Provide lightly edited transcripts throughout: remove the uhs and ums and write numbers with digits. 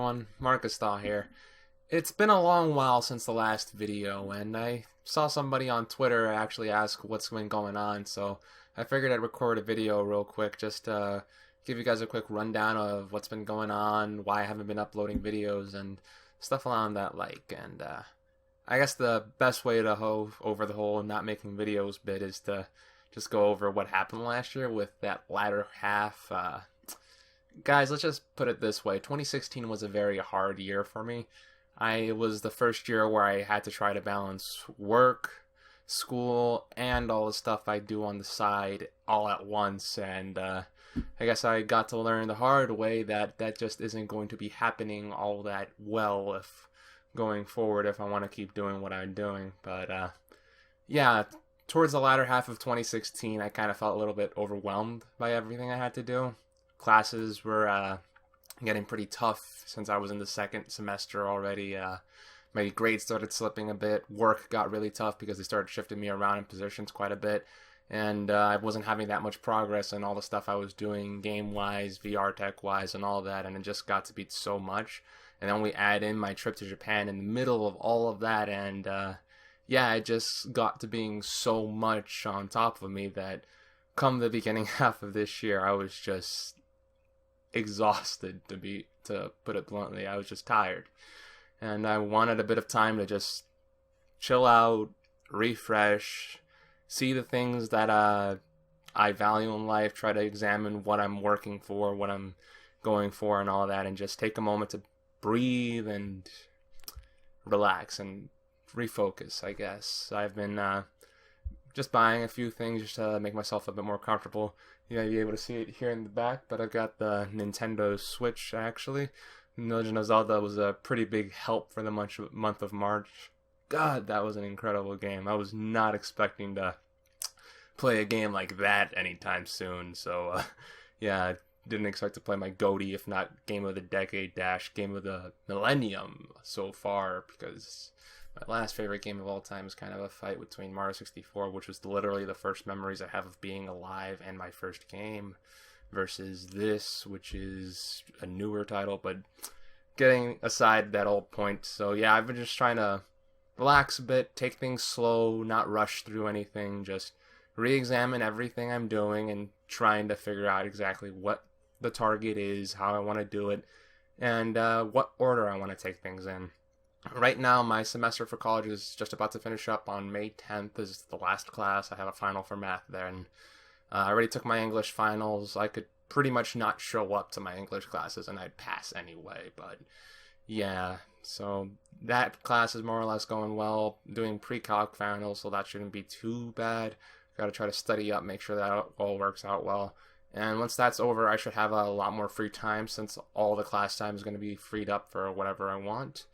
everyone, Marcus Thaw here. It's been a long while since the last video, and I saw somebody on Twitter actually ask what's been going on, so I figured I'd record a video real quick just to give you guys a quick rundown of what's been going on, why I haven't been uploading videos, and stuff along that like. And I guess the best way to over the whole not making videos bit is to just go over what happened last year with that latter half. Guys, let's just put it this way. 2016 was a very hard year for me. It was the first year where I had to try to balance work, school, and all the stuff I do on the side all at once. And I guess I got to learn the hard way that that just isn't going to be happening all that well if going forward if I want to keep doing what I'm doing. But yeah, towards the latter half of 2016, I kind of felt a little bit overwhelmed by everything I had to do. Classes were getting pretty tough since I was in the second semester already. My grades started slipping a bit. Work got really tough because they started shifting me around in positions quite a bit. And I wasn't having that much progress in all the stuff I was doing game-wise, VR tech-wise, and all that. And it just got to be so much. And then we add in my trip to Japan in the middle of all of that. And yeah, it just got to being so much on top of me that come the beginning half of this year, I was just exhausted, to put it bluntly. I was just tired, and I wanted a bit of time to just chill out, refresh, see the things that I value in life, try to examine what I'm working for, what I'm going for, and all that, and just take a moment to breathe and relax and refocus. I guess I've been just buying a few things just to make myself a bit more comfortable. You might be able to see it here in the back, but I got the Nintendo Switch, actually. Legend of Zelda was a pretty big help for the month of March. God, that was an incredible game. I was not expecting to play a game like that anytime soon. So, yeah, I didn't expect to play my GOTY, if not Game of the Decade - Game of the Millennium so far, because my last favorite game of all time is kind of a fight between Mario 64, which was literally the first memories I have of being alive and my first game, versus this, which is a newer title. But getting aside that old point, so yeah, I've been just trying to relax a bit, take things slow, not rush through anything, just re-examine everything I'm doing and trying to figure out exactly what the target is, how I want to do it, and what order I want to take things in. Right now, my semester for college is just about to finish up. On May 10th is the last class. I have a final for math there, and I already took my English finals. I could pretty much not show up to my English classes, and I'd pass anyway, but yeah, so that class is more or less going well. Doing pre-calc finals, so that shouldn't be too bad. Gotta try to study up, make sure that all works out well. And once that's over, I should have a lot more free time since all the class time is going to be freed up for whatever I want.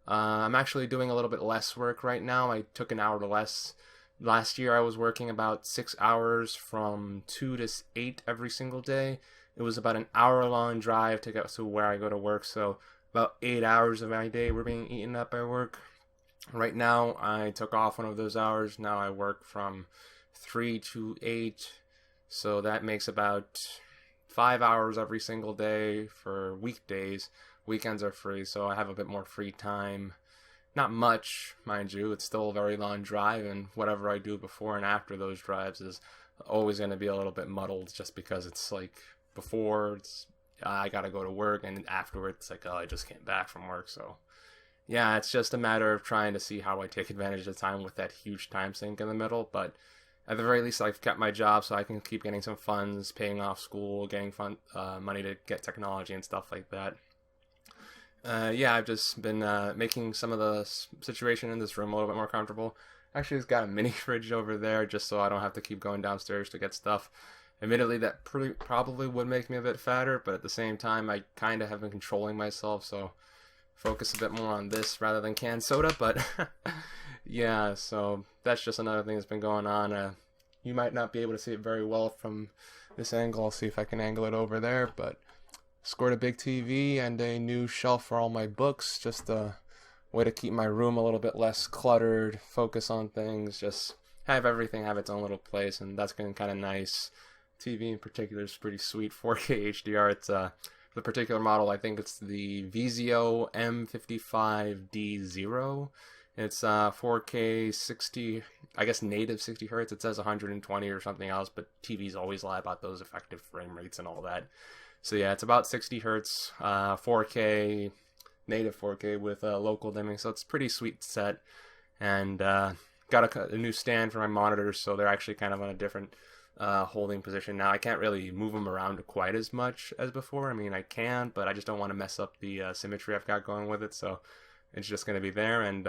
I'm actually doing a little bit less work right now. I took an hour less. Last year I was working about 6 hours from 2 to 8 every single day. It was about an hour-long drive to get to where I go to work, so about 8 hours of my day were being eaten up by work. Right now I took off one of those hours. Now I work from 3 to 8, so that makes about 5 hours every single day for weekdays. Weekends are free, so I have a bit more free time. Not much, mind you. It's still a very long drive, and whatever I do before and after those drives is always going to be a little bit muddled, just because it's like before I gotta go to work, and afterwards it's like, oh, I just came back from work. So yeah, it's just a matter of trying to see how I take advantage of the time with that huge time sink in the middle. But at the very least, I've kept my job so I can keep getting some funds, paying off school, getting money to get technology and stuff like that. Yeah, I've just been making some of the situation in this room a little bit more comfortable. Actually, it's got a mini fridge over there just so I don't have to keep going downstairs to get stuff. Admittedly, that probably would make me a bit fatter, but at the same time, I kind of have been controlling myself, so focus a bit more on this rather than canned soda. But yeah, so that's just another thing that's been going on. You might not be able to see it very well from this angle. I'll see if I can angle it over there, but scored a big TV and a new shelf for all my books. Just a way to keep my room a little bit less cluttered, focus on things, just have everything have its own little place, and that's been kind of nice. TV in particular is pretty sweet. 4K HDR. It's the particular model, I think it's the Vizio M55D0. It's 4K 60, I guess native 60 hertz. It says 120 or something else, but TVs always lie about those effective frame rates and all that. So yeah, it's about 60 hertz, 4K, native 4K with local dimming. So it's a pretty sweet set. And got a new stand for my monitors, so they're actually kind of on a different holding position now. I can't really move them around quite as much as before. I mean, I can, but I just don't want to mess up the symmetry I've got going with it. So it's just going to be there. And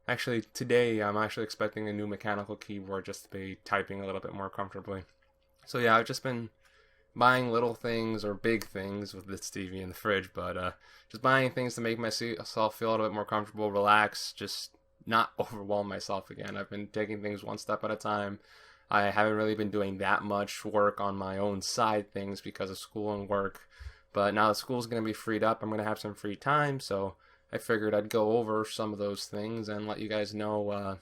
actually, today I'm actually expecting a new mechanical keyboard just to be typing a little bit more comfortably. So yeah, I've just been buying little things or big things with this TV in the fridge, but just buying things to make myself feel a little bit more comfortable, relax, just not overwhelm myself again. I've been taking things one step at a time. I haven't really been doing that much work on my own side things because of school and work, but now that school's going to be freed up, I'm going to have some free time, so I figured I'd go over some of those things and let you guys know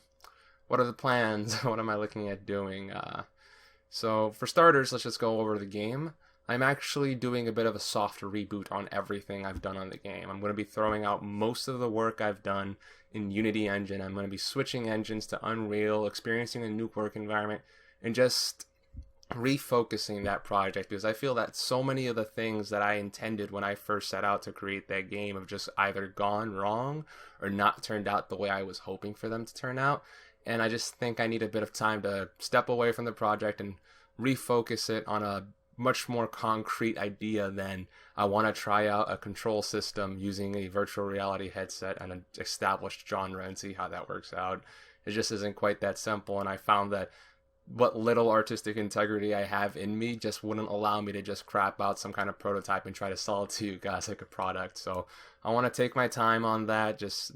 what are the plans, what am I looking at doing. So for starters, let's just go over the game. I'm actually doing a bit of a soft reboot on everything I've done on the game. I'm going to be throwing out most of the work I've done in Unity Engine. I'm going to be switching engines to Unreal, experiencing a new work environment, and just refocusing that project, because I feel that so many of the things that I intended when I first set out to create that game have just either gone wrong or not turned out the way I was hoping for them to turn out. And I just think I need a bit of time to step away from the project and refocus it on a much more concrete idea than I want to try out a control system using a virtual reality headset and an established genre and see how that works out. It just isn't quite that simple, and I found that what little artistic integrity I have in me just wouldn't allow me to just crap out some kind of prototype and try to sell it to you guys like a product. So I want to take my time on that, just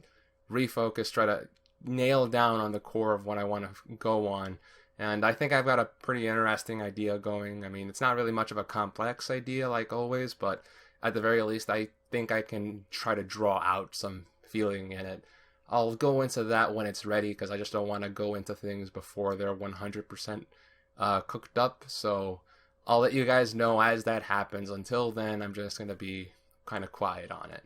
refocus, try to nail down on the core of what I want to go on. And I think I've got a pretty interesting idea going. I mean, it's not really much of a complex idea like always, but at the very least, I think I can try to draw out some feeling in it. I'll go into that when it's ready, because I just don't want to go into things before they're 100% cooked up. So I'll let you guys know as that happens. Until then, I'm just going to be kind of quiet on it.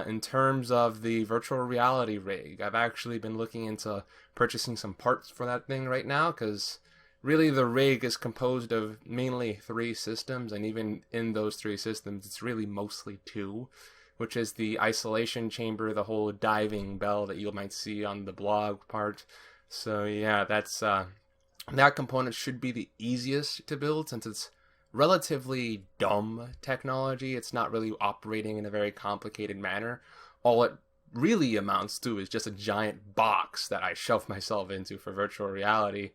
In terms of the virtual reality rig, I've actually been looking into purchasing some parts for that thing right now, because really the rig is composed of mainly 3 systems, and even in those 3 systems, it's really mostly 2. Which is the isolation chamber, the whole diving bell that you might see on the blog part. So yeah, that's that component should be the easiest to build, since it's relatively dumb technology. It's not really operating in a very complicated manner. All it really amounts to is just a giant box that I shove myself into for virtual reality.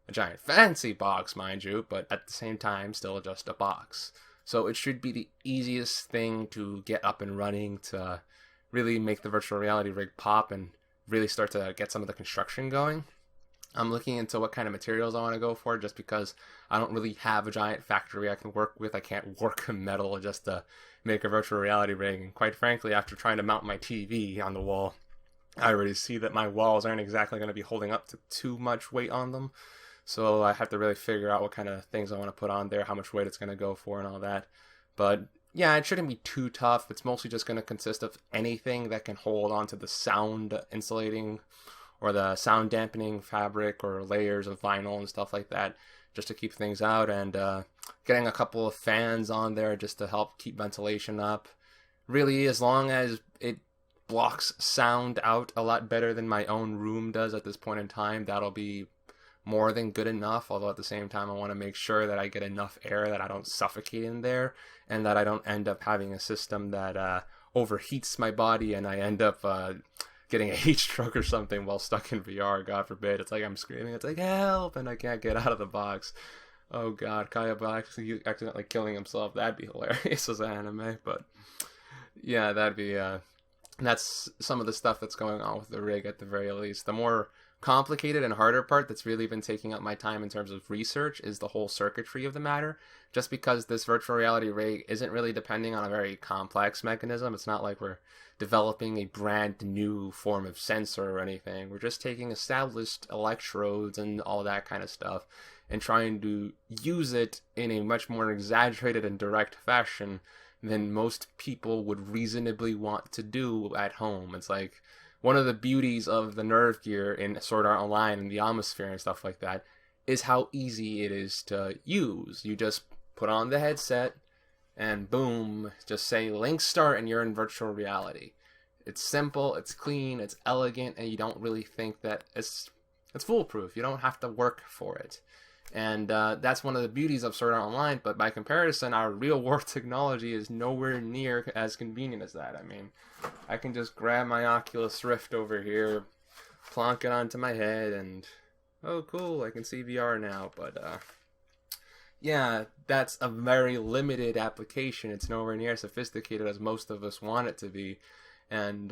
A giant fancy box, mind you, but at the same time, still just a box. So it should be the easiest thing to get up and running to really make the virtual reality rig pop and really start to get some of the construction going. I'm looking into what kind of materials I want to go for, just because I don't really have a giant factory I can work with. I can't work metal just to make a virtual reality rig. And quite frankly, after trying to mount my TV on the wall, I already see that my walls aren't exactly going to be holding up to too much weight on them. So I have to really figure out what kind of things I want to put on there, how much weight it's going to go for and all that. But yeah, it shouldn't be too tough. It's mostly just going to consist of anything that can hold onto the sound insulating or the sound dampening fabric or layers of vinyl and stuff like that, just to keep things out, and getting a couple of fans on there just to help keep ventilation up. Really, as long as it blocks sound out a lot better than my own room does at this point in time, that'll be more than good enough. Although at the same time, I want to make sure that I get enough air that I don't suffocate in there, and that I don't end up having a system that overheats my body and I end up getting a heat stroke or something while stuck in VR. God forbid. It's like I'm screaming, it's like help, and I can't get out of the box. Oh god, Kaya actually accidentally killing himself. That'd be hilarious as an anime. But yeah, that'd be that's some of the stuff that's going on with the rig at the very least. The more complicated and harder part that's really been taking up my time in terms of research is the whole circuitry of the matter, just because this virtual reality rig isn't really depending on a very complex mechanism. It's not like we're developing a brand new form of sensor or anything. We're just taking established electrodes and all that kind of stuff and trying to use it in a much more exaggerated and direct fashion than most people would reasonably want to do at home. It's like one of the beauties of the Nerve gear in Sword Art Online and the Atmosphere and stuff like that is how easy it is to use. You just put on the headset and boom, just say Link start and you're in virtual reality. It's simple, it's clean, it's elegant, and you don't really think that it's foolproof. You don't have to work for it. And that's one of the beauties of Sword Art Online, but by comparison, our real-world technology is nowhere near as convenient as that. I mean, I can just grab my Oculus Rift over here, plonk it onto my head, and oh cool, I can see VR now, but yeah, that's a very limited application. It's nowhere near as sophisticated as most of us want it to be, and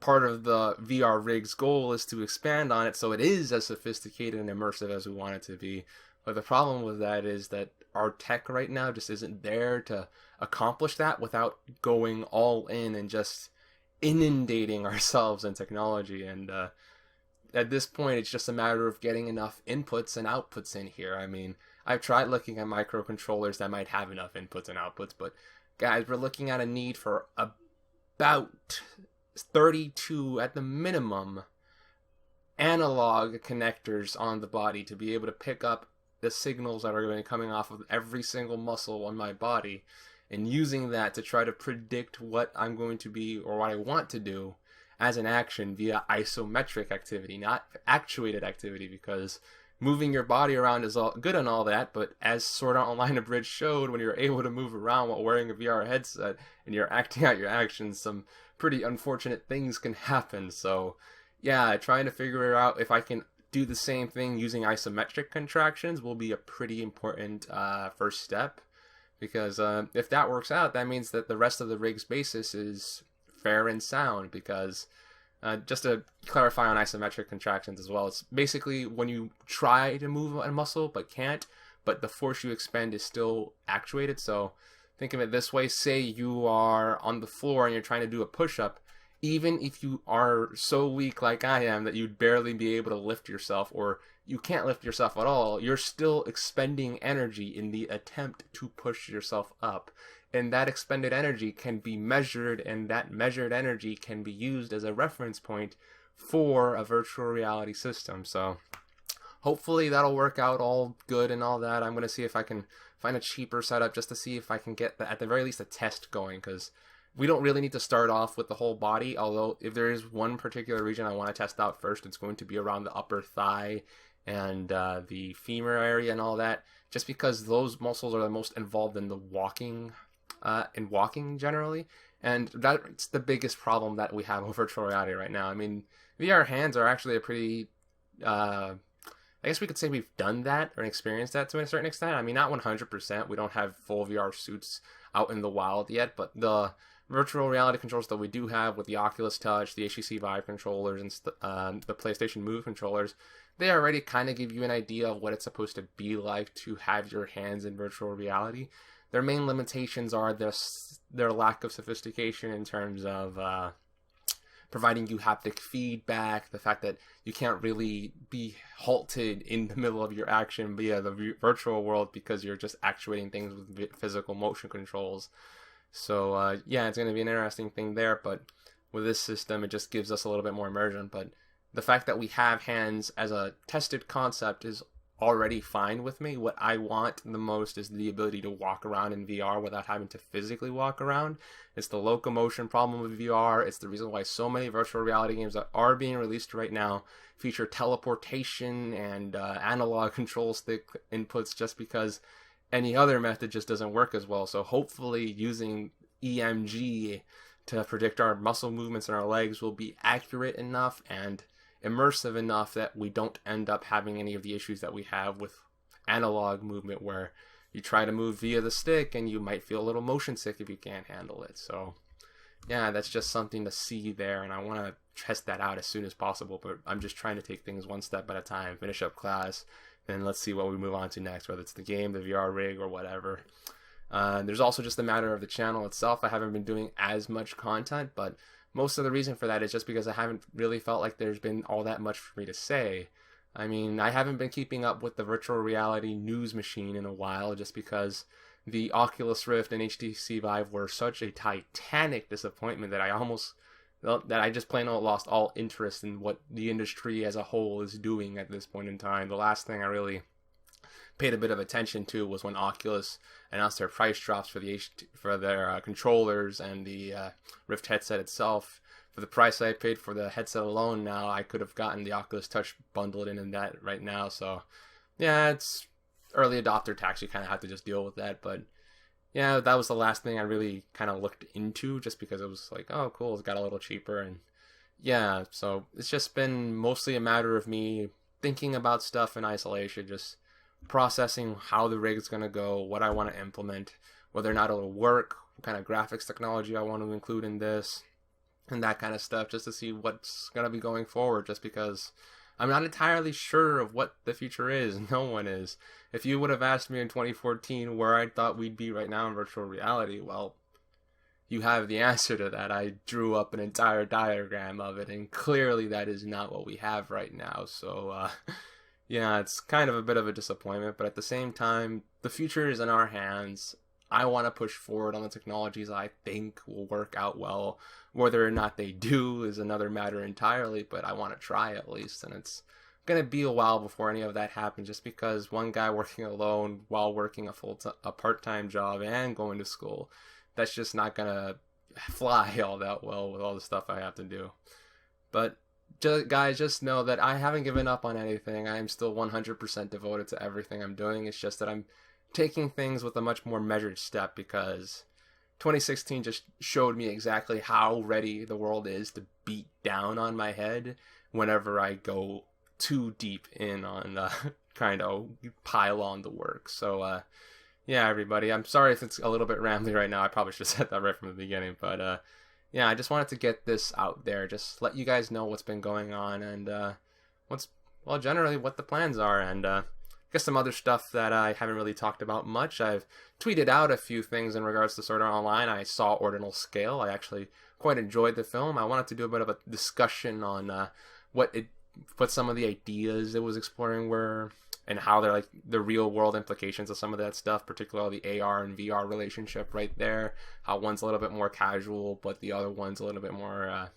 part of the VR rig's goal is to expand on it so it is as sophisticated and immersive as we want it to be. But the problem with that is that our tech right now just isn't there to accomplish that without going all in and just inundating ourselves in technology. And at this point, it's just a matter of getting enough inputs and outputs in here. I mean, I've tried looking at microcontrollers that might have enough inputs and outputs, but guys, we're looking at a need for about 32 at the minimum analog connectors on the body to be able to pick up the signals that are going to be coming off of every single muscle on my body, and using that to try to predict what I'm going to be or what I want to do as an action via isometric activity, not actuated activity, because moving your body around is all good and all that, but as Sword Art Online Abridged showed, when you're able to move around while wearing a VR headset and you're acting out your actions, some pretty unfortunate things can happen. So yeah, trying to figure out if I can do the same thing using isometric contractions will be a pretty important first step, because if that works out, that means that the rest of the rig's basis is fair and sound. Because just to clarify on isometric contractions as well, it's basically when you try to move a muscle but can't, but the force you expend is still actuated. So think of it this way: say you are on the floor and you're trying to do a push-up. Even if you are so weak like I am that you'd barely be able to lift yourself, or you can't lift yourself at all, you're still expending energy in the attempt to push yourself up. And that expended energy can be measured, and that measured energy can be used as a reference point for a virtual reality system. So hopefully that'll work out all good and all that. I'm going to see if I can find a cheaper setup just to see if I can get, at the very least, a test going, because we don't really need to start off with the whole body, although if there is one particular region I want to test out first, it's going to be around the upper thigh and the femur area and all that, just because those muscles are the most involved in the walking generally, and that's the biggest problem that we have with virtual reality right now. I mean, VR hands are actually a pretty, I guess we could say we've done that or experienced that to a certain extent. I mean, not 100%. We don't have full VR suits out in the wild yet, but the virtual reality controllers that we do have with the Oculus Touch, the HTC Vive controllers, and the PlayStation Move controllers, they already kind of give you an idea of what it's supposed to be like to have your hands in virtual reality. Their main limitations are their lack of sophistication in terms of providing you haptic feedback, the fact that you can't really be halted in the middle of your action via the virtual world because you're just actuating things with physical motion controls. So yeah, it's going to be an interesting thing there, but with this system, it just gives us a little bit more immersion. But the fact that we have hands as a tested concept is already fine with me. What I want the most is the ability to walk around in VR without having to physically walk around. It's the locomotion problem with VR. It's the reason why so many virtual reality games that are being released right now feature teleportation and analog control stick inputs, just because any other method just doesn't work as well. So hopefully using EMG to predict our muscle movements in our legs will be accurate enough and immersive enough that we don't end up having any of the issues that we have with analog movement, where you try to move via the stick and you might feel a little motion sick if you can't handle it. So yeah, that's just something to see there, and I want to test that out as soon as possible, but I'm just trying to take things one step at a time, finish up class, and let's see what we move on to next, whether it's the game, the VR rig, or whatever. There's also just a matter of the channel itself. I haven't been doing as much content, but most of the reason for that is just because I haven't really felt like there's been all that much for me to say. I mean, I haven't been keeping up with the virtual reality news machine in a while, just because the Oculus Rift and HTC Vive were such a titanic disappointment that I just plain old lost all interest in what the industry as a whole is doing at this point in time. The last thing I really paid a bit of attention to was when Oculus announced their price drops for their controllers and the Rift headset itself. For the price I paid for the headset alone, now I could have gotten the Oculus Touch bundled in that right now. So yeah, it's early adopter tax. You kind of have to just deal with that. But yeah, that was the last thing I really kind of looked into, just because it was like, oh cool, it got a little cheaper. And yeah, so it's just been mostly a matter of me thinking about stuff in isolation, just processing how the rig is going to go, what I want to implement, whether or not it'll work, what kind of graphics technology I want to include in this, and that kind of stuff, just to see what's going to be going forward, just because I'm not entirely sure of what the future is. No one is. If you would have asked me in 2014 where I thought we'd be right now in virtual reality, well, you have the answer to that. I drew up an entire diagram of it, and clearly that is not what we have right now. So, yeah, it's kind of a bit of a disappointment, but at the same time, the future is in our hands. I want to push forward on the technologies I think will work out well. Whether or not they do is another matter entirely, but I want to try at least, and it's going to be a while before any of that happens, just because one guy working alone while working a part-time job and going to school, that's just not going to fly all that well with all the stuff I have to do. But guys, just know that I haven't given up on anything. I am still 100% devoted to everything I'm doing. It's just that I'm taking things with a much more measured step, because 2016 just showed me exactly how ready the world is to beat down on my head whenever I go too deep in on kind of pile on the work. So yeah, everybody, I'm sorry if it's a little bit rambly right now. I probably should have said that right from the beginning, but yeah, I just wanted to get this out there, just let you guys know what's been going on, and generally what the plans are, and I guess some other stuff that I haven't really talked about much. I've tweeted out a few things in regards to Sword Art Online. I saw Ordinal Scale. I actually quite enjoyed the film. I wanted to do a bit of a discussion on what some of the ideas it was exploring were, and how they're like the real world implications of some of that stuff, particularly the AR and VR relationship right there. How one's a little bit more casual, but the other one's a little bit more,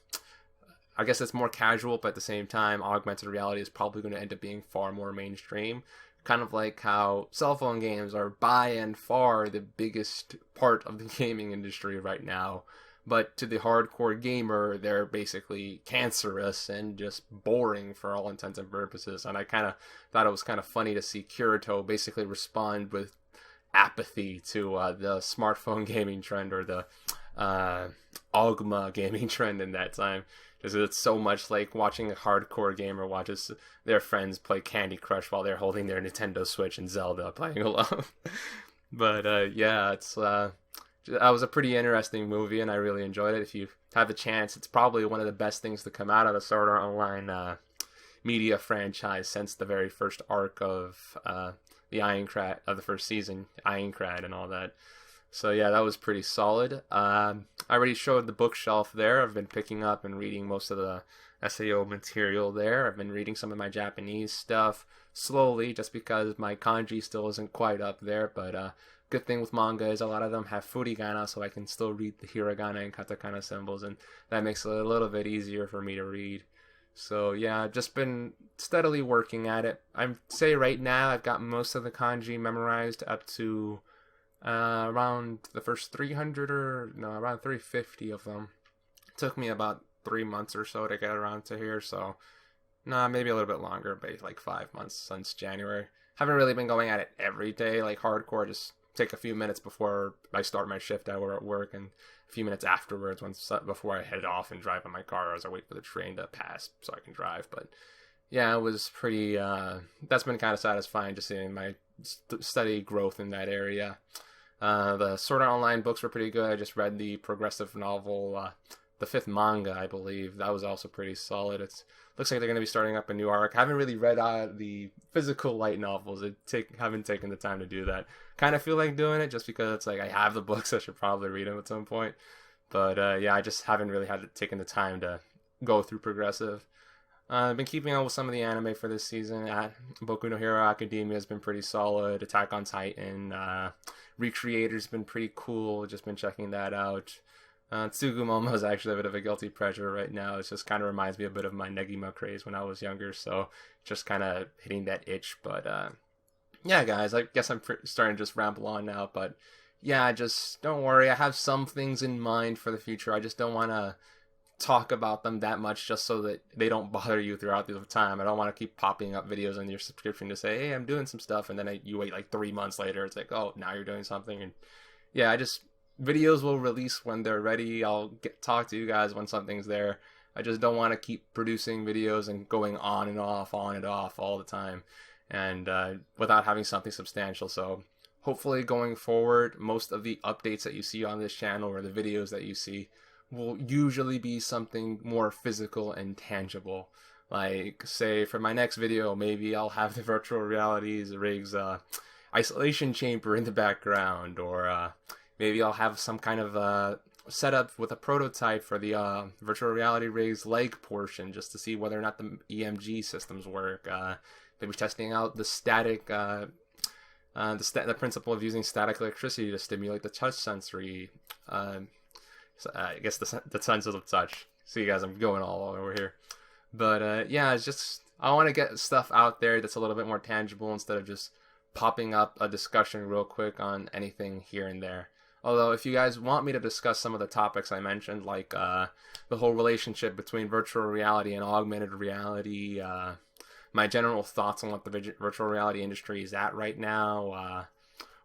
I guess it's more casual, but at the same time, augmented reality is probably going to end up being far more mainstream. Kind of like how cell phone games are by and far the biggest part of the gaming industry right now. But to the hardcore gamer, they're basically cancerous and just boring for all intents and purposes. And I kind of thought it was kind of funny to see Kirito basically respond with apathy to the smartphone gaming trend, or the Augma gaming trend in that time. Because it's so much like watching a hardcore gamer watches their friends play Candy Crush while they're holding their Nintendo Switch and Zelda playing alone. But yeah, that was a pretty interesting movie, and I really enjoyed it. If you have the chance, it's probably one of the best things to come out of the Sword Art Online media franchise since the very first arc of the Ironclad, of the first season, Ironclad and all that. So yeah, that was pretty solid. I already showed the bookshelf there. I've been picking up and reading most of the SAO material there. I've been reading some of my Japanese stuff slowly, just because my kanji still isn't quite up there, but good thing with manga is a lot of them have furigana, so I can still read the hiragana and katakana symbols, and that makes it a little bit easier for me to read. So yeah, I've just been steadily working at it. I'd say right now I've got most of the kanji memorized up to around the first 300 around 350 of them. It took me about 3 months or so to get around to here, so maybe a little bit longer, but like 5 months since January. Haven't really been going at it every day like hardcore, just take a few minutes before I start my shift hour at work, and a few minutes afterwards before I head off and drive in my car as I wait for the train to pass so I can drive. But yeah, it was pretty that's been kind of satisfying, just seeing my steady growth in that area. The Sword Art Online books were pretty good. I just read the progressive novel, the 5th manga, I believe. That was also pretty solid. Looks like they're going to be starting up a new arc. I haven't really read the physical light novels. Haven't taken the time to do that. Kind of feel like doing it just because it's like I have the books. I should probably read them at some point. But yeah, I just haven't really taken the time to go through progressive. I've been keeping up with some of the anime for this season. Boku no Hero Academia has been pretty solid. Attack on Titan, Recreator's been pretty cool. Just been checking that out. Tsugumomo is actually a bit of a guilty pleasure right now. It just kind of reminds me a bit of my Negima craze when I was younger. So just kind of hitting that itch. But yeah, guys, I guess I'm starting to just ramble on now. But yeah, just don't worry. I have some things in mind for the future. I just don't want to talk about them that much just so that they don't bother you throughout the time. I don't want to keep popping up videos on your subscription to say, hey, I'm doing some stuff, and then you wait like 3 months later, it's like, oh, now you're doing something. And yeah, videos will release when they're ready. I'll talk to you guys when something's there. I just don't want to keep producing videos and going on and off all the time, and without having something substantial. So hopefully going forward, most of the updates that you see on this channel or the videos that you see will usually be something more physical and tangible. Like, say, for my next video, maybe I'll have the virtual realities rigs isolation chamber in the background, or maybe I'll have some kind of setup with a prototype for the virtual reality rigs leg portion, just to see whether or not the EMG systems work. Maybe testing out the static the principle of using static electricity to stimulate the touch sensory. I guess the sense of touch. See, guys, I'm going all over here. But yeah, it's just, I want to get stuff out there that's a little bit more tangible instead of just popping up a discussion real quick on anything here and there. Although, if you guys want me to discuss some of the topics I mentioned, like the whole relationship between virtual reality and augmented reality, my general thoughts on what the virtual reality industry is at right now,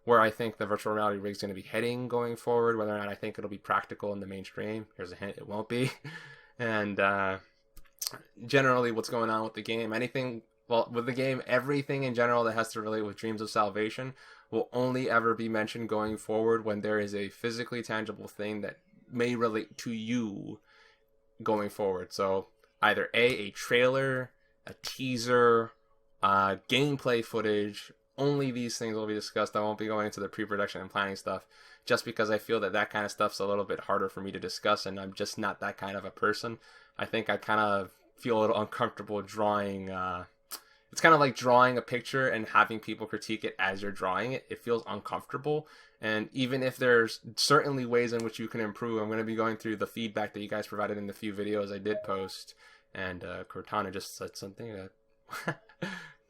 where I think the virtual reality rig is going to be heading going forward, whether or not I think it'll be practical in the mainstream. Here's a hint, it won't be. And generally what's going on with the game. With the game, everything in general that has to relate with Dreams of Salvation will only ever be mentioned going forward when there is a physically tangible thing that may relate to you going forward. So either a trailer, a teaser, gameplay footage. Only these things will be discussed. I won't be going into the pre-production and planning stuff, just because I feel that kind of stuff's a little bit harder for me to discuss, and I'm just not that kind of a person. I think I kind of feel a little uncomfortable drawing. It's kind of like drawing a picture and having people critique it as you're drawing it. It feels uncomfortable, and even if there's certainly ways in which you can improve, I'm going to be going through the feedback that you guys provided in the few videos I did post. And Cortana just said something.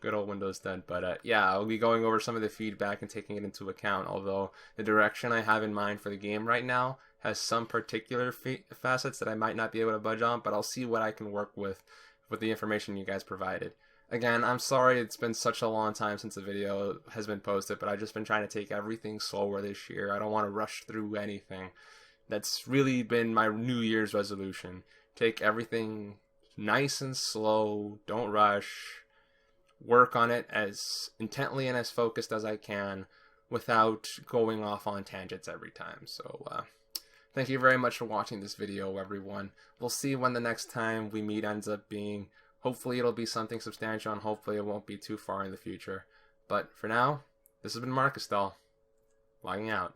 Good old Windows 10. But yeah, I'll be going over some of the feedback and taking it into account. Although the direction I have in mind for the game right now has some particular facets that I might not be able to budge on, but I'll see what I can work with the information you guys provided. Again, I'm sorry it's been such a long time since the video has been posted, but I've just been trying to take everything slower this year. I don't want to rush through anything. That's really been my New Year's resolution. Take everything nice and slow, don't rush. Work on it as intently and as focused as I can without going off on tangents every time. So thank you very much for watching this video, everyone. We'll see when the next time we meet ends up being. Hopefully it'll be something substantial, and hopefully it won't be too far in the future. But for now, this has been Marcus Dahl, logging out.